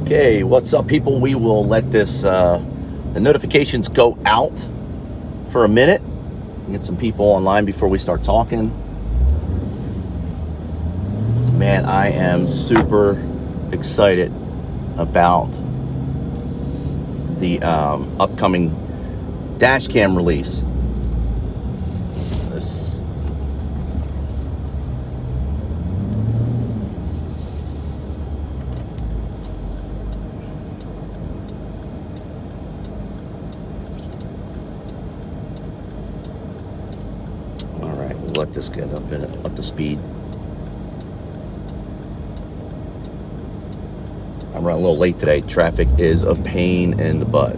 Okay, what's up, people? We will let the notifications go out for a minute. Get some people online before we start talking. Man, I am super excited about the upcoming dash cam release. Let this get up to speed. I'm running a little late today. Traffic is a pain in the butt.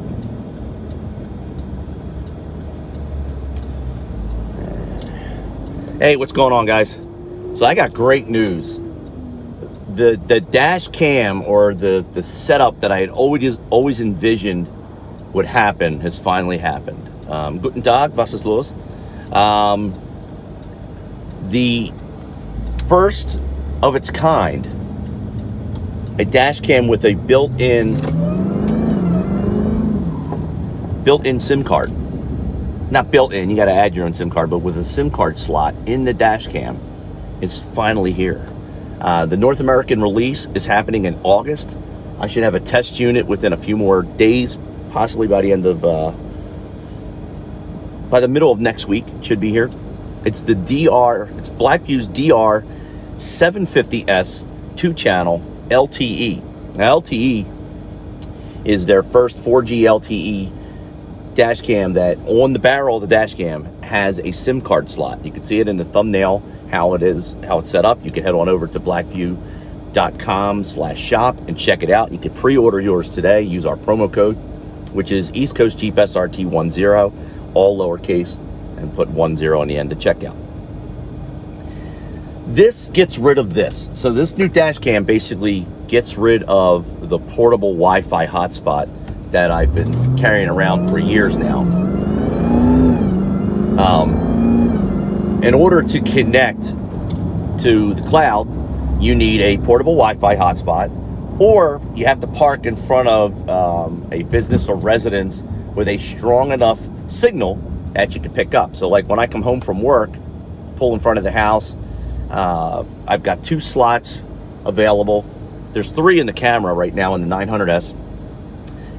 Hey, what's going on, guys? So I got great news. The dash cam, or the setup that I had always envisioned would happen, has finally happened. Guten Tag, was ist los? The first of its kind, a dash cam with a built-in SIM card. Not built-in, you got to add your own SIM card, but with a SIM card slot in the dash cam is finally here. The North American release is happening in August. I should have a test unit within a few more days, possibly by the end of, by the middle of next week. It should be here. It's the it's Blackvue's DR 750S 2-channel LTE. Now, LTE is their first 4G LTE dash cam that on the barrel of the dash cam has a SIM card slot. You can see it in the thumbnail, how it's set up. You can head on over to blackvue.com/shop and check it out. You can pre-order yours today. Use our promo code, which is East Coast Jeep SRT10, all lowercase, and put 10 on the end to checkout. This gets rid of this. So this new dash cam basically gets rid of the portable Wi-Fi hotspot that I've been carrying around for years now. In order to connect to the cloud, you need a portable Wi-Fi hotspot, or you have to park in front of a business or residence with a strong enough signal that you can pick up. So like when I come home from work, pull in front of the house, I've got 2 slots available. There's 3 in the camera right now in the 900S,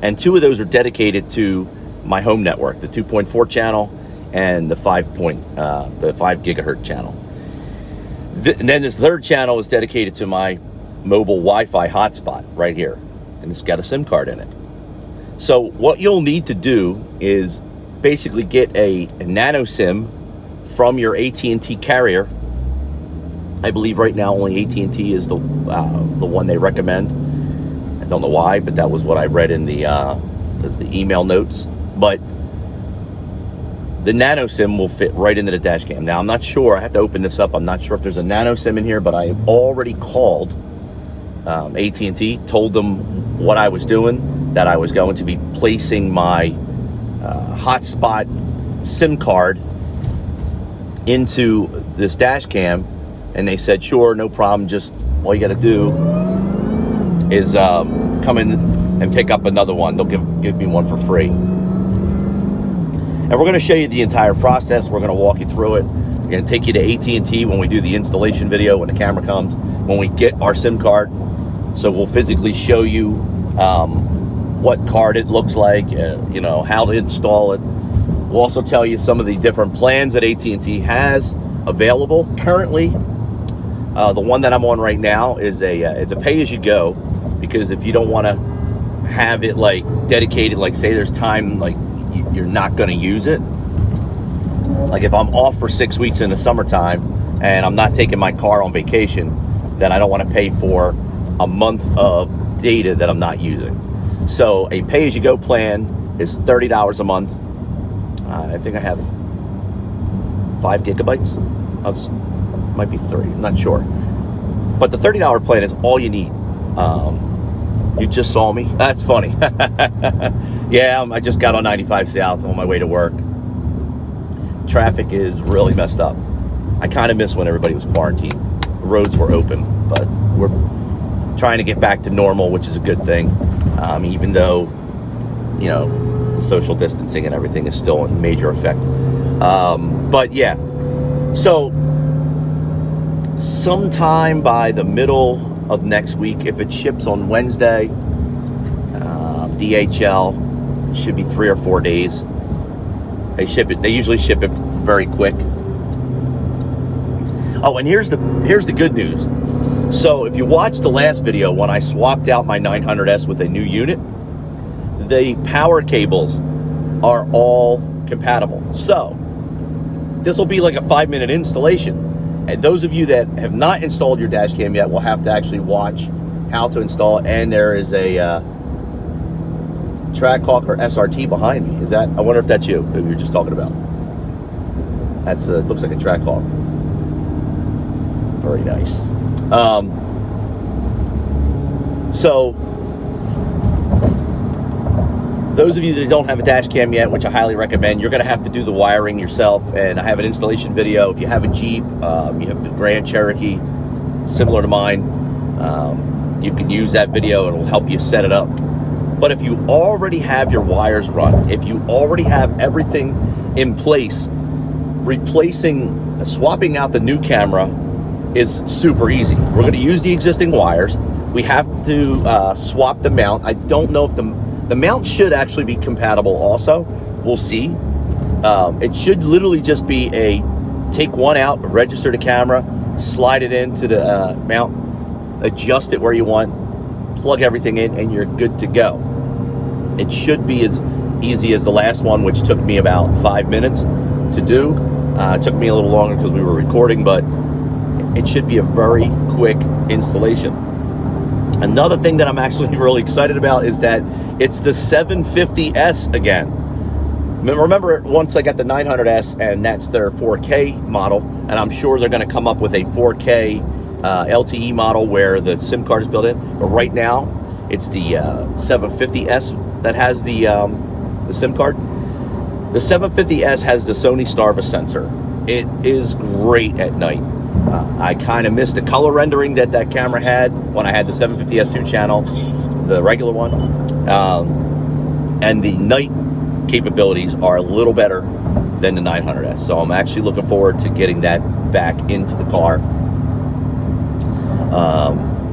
and 2 of those are dedicated to my home network, the 2.4 channel and the 5 gigahertz channel. And then this third channel is dedicated to my mobile Wi-Fi hotspot right here, and it's got a SIM card in it. So what you'll need to do is basically get a nano SIM from your AT&T carrier. I believe right now only AT&T is the one they recommend. I don't know why, but that was what I read in the email notes. But the nano SIM will fit right into the dash cam. Now, I'm not sure. I have to open this up. I'm not sure if there's a nano SIM in here, but I have already called AT&T, told them what I was doing, that I was going to be placing my hotspot SIM card into this dash cam, and they said, sure, no problem, just all you got to do is come in and pick up another one. They'll give me one for free. And we're going to show you the entire process. We're going to walk you through it. We're going to take you to AT&T when we do the installation video, when the camera comes, when we get our SIM card. So we'll physically show you what card it looks like, how to install it. We'll also tell you some of the different plans that AT&T has available. Currently, the one that I'm on right now is it's a pay-as-you-go, because if you don't want to have it like dedicated, like say there's time like you're not going to use it. Like if I'm off for 6 weeks in the summertime and I'm not taking my car on vacation, then I don't want to pay for a month of data that I'm not using. So a pay-as-you-go plan is $30 a month. I think I have 5 gigabytes. Might be 3, I'm not sure. But the $30 plan is all you need. You just saw me? That's funny. Yeah, I just got on 95 South on my way to work. Traffic is really messed up. I kind of miss when everybody was quarantined. The roads were open, but trying to get back to normal, which is a good thing, even though, you know, the social distancing and everything is still in major effect. But yeah, so sometime by the middle of next week, if it ships on Wednesday, DHL, should be 3 or 4 days. They usually ship it very quick. Oh, and here's the good news. So if you watched the last video when I swapped out my 900S with a new unit, the power cables are all compatible. So this will be like a 5-minute installation. And those of you that have not installed your dash cam yet will have to actually watch how to install it. And there is a Trackhawk or SRT behind me. Is that? I wonder if that's you, who you're just talking about. That's looks like a Trackhawk. Very nice. So those of you that don't have a dash cam yet, which I highly recommend, you're going to have to do the wiring yourself. And I have an installation video. If you have a Jeep, you have the Grand Cherokee, similar to mine, you can use that video. It'll help you set it up. But if you already have your wires run, if you already have everything in place, swapping out the new camera is super easy. We're going to use the existing wires. We have to swap the mount. I don't know if the mount should actually be compatible also. We'll see. It should literally just be take one out, register the camera, slide it into the mount, adjust it where you want, plug everything in, and you're good to go. It should be as easy as the last one, which took me about 5 minutes to do. It took me a little longer because we were recording, but it should be a very quick installation. Another thing that I'm actually really excited about is that it's the 750S again. Remember, once I got the 900S, and that's their 4K model, and I'm sure they're going to come up with a 4K LTE model where the SIM card is built in. But right now, it's the 750S that has the SIM card. The 750S has the Sony Starvis sensor. It is great at night. I kind of missed the color rendering that camera had when I had the 750S2 channel, the regular one. And the night capabilities are a little better than the 900S. So I'm actually looking forward to getting that back into the car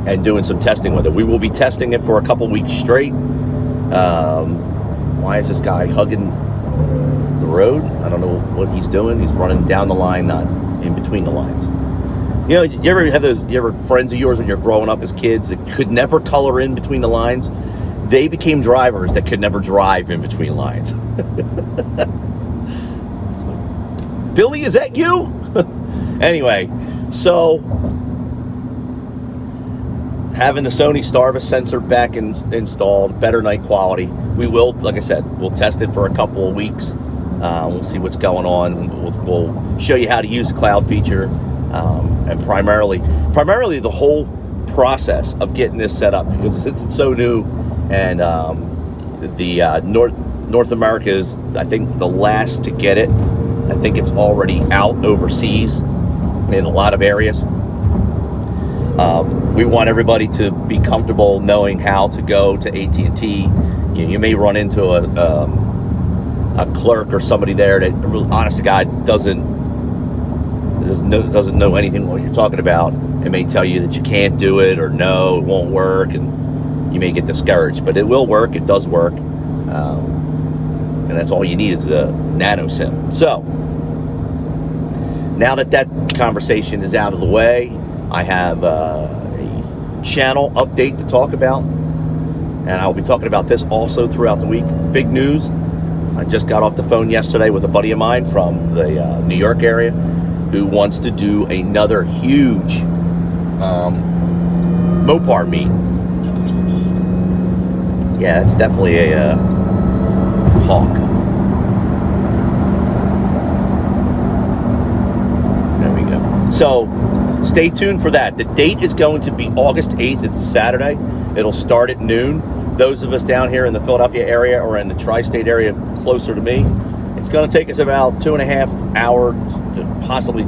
and doing some testing with it. We will be testing it for a couple weeks straight. Why is this guy hugging the road? I don't know what he's doing. He's running down the line, not in between the lines. You know, you ever friends of yours when you're growing up as kids that could never color in between the lines? They became drivers that could never drive in between lines. Billy, is that you? Anyway, so having the Sony Starvis sensor back installed, better night quality. We will, like I said, we'll test it for a couple of weeks. We'll see what's going on. We'll show you how to use the cloud feature, and primarily the whole process of getting this set up, because since it's so new, and the North America is, I think, the last to get it. I think it's already out overseas in a lot of areas. We want everybody to be comfortable knowing how to go to AT&T. You may run into a clerk or somebody there that, honest to God, doesn't know anything what you're talking about. It may tell you that you can't do it, or no, it won't work, and you may get discouraged. But it will work. It does work, and that's all you need is a nano SIM. So now that conversation is out of the way, I have a channel update to talk about, and I'll be talking about this also throughout the week. Big news. I just got off the phone yesterday with a buddy of mine from the New York area who wants to do another huge Mopar meet. Yeah, it's definitely a hawk. There we go. So stay tuned for that. The date is going to be August 8th. It's a Saturday. It'll start at noon. Those of us down here in the Philadelphia area or in the tri-state area closer to me, it's going to take us about 2.5 hours to possibly,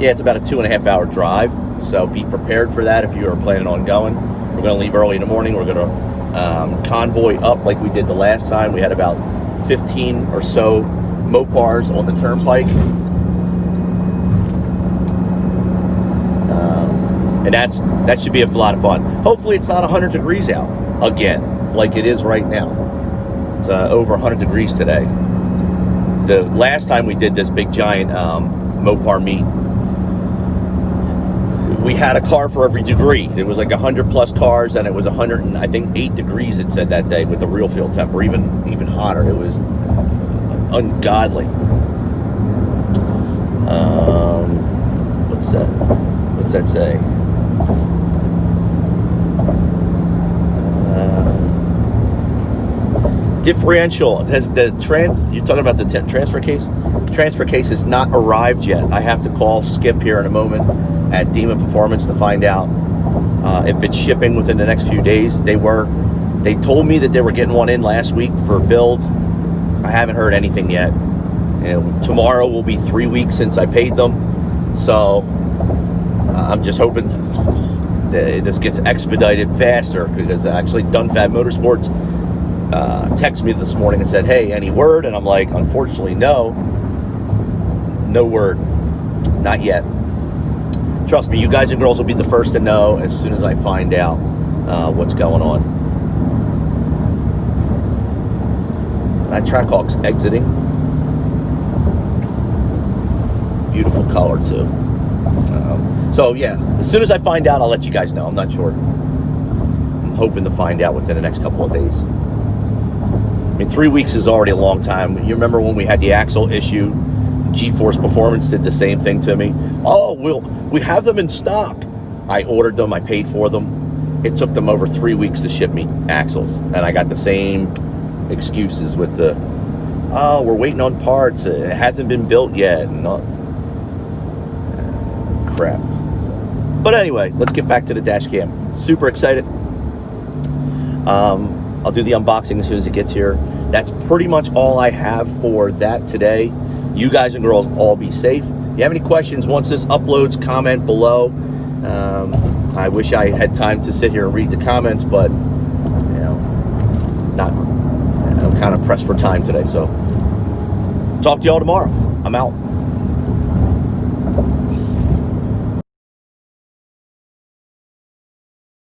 it's about a 2.5 hour drive. So be prepared for that if you are planning on going. We're going to leave early in the morning. We're going to convoy up like we did the last time. We had about 15 or so Mopars on the turnpike. And that should be a lot of fun. Hopefully it's not 100 degrees out again, like it is right now. It's over 100 degrees today. The last time we did this big giant Mopar meet, we had a car for every degree. It was like 100 plus cars, and it was 100 and I think 8 degrees it said that day with the real field temp, or even hotter. It was ungodly. What's that say? Differential has the you're talking about the transfer case. Transfer case has not arrived yet. I have to call Skip here in a moment at Demon Performance to find out if it's shipping within the next few days. They told me that they were getting one in last week for build. I haven't heard anything yet. And tomorrow will be 3 weeks since I paid them, so I'm just hoping that this gets expedited faster, because actually Dunfab Motorsports texted me this morning and said, hey, any word? And I'm like, unfortunately, no word, not yet. Trust me, you guys and girls will be the first to know as soon as I find out what's going on. That Trackhawk's exiting. Beautiful color too. So yeah, as soon as I find out, I'll let you guys know. I'm not sure. I'm hoping to find out within the next couple of days. I mean, 3 weeks is already a long time. You remember when we had the axle issue? G-Force Performance did the same thing to me. Oh, we have them in stock. I ordered them. I paid for them. It took them over 3 weeks to ship me axles, and I got the same excuses with the, oh, we're waiting on parts. It hasn't been built yet. And crap. But anyway, let's get back to the dash cam. Super excited. I'll do the unboxing as soon as it gets here. That's pretty much all I have for that today. You guys and girls all be safe. If you have any questions once this uploads, comment below. I wish I had time to sit here and read the comments, but I'm kind of pressed for time today. So talk to y'all tomorrow. I'm out.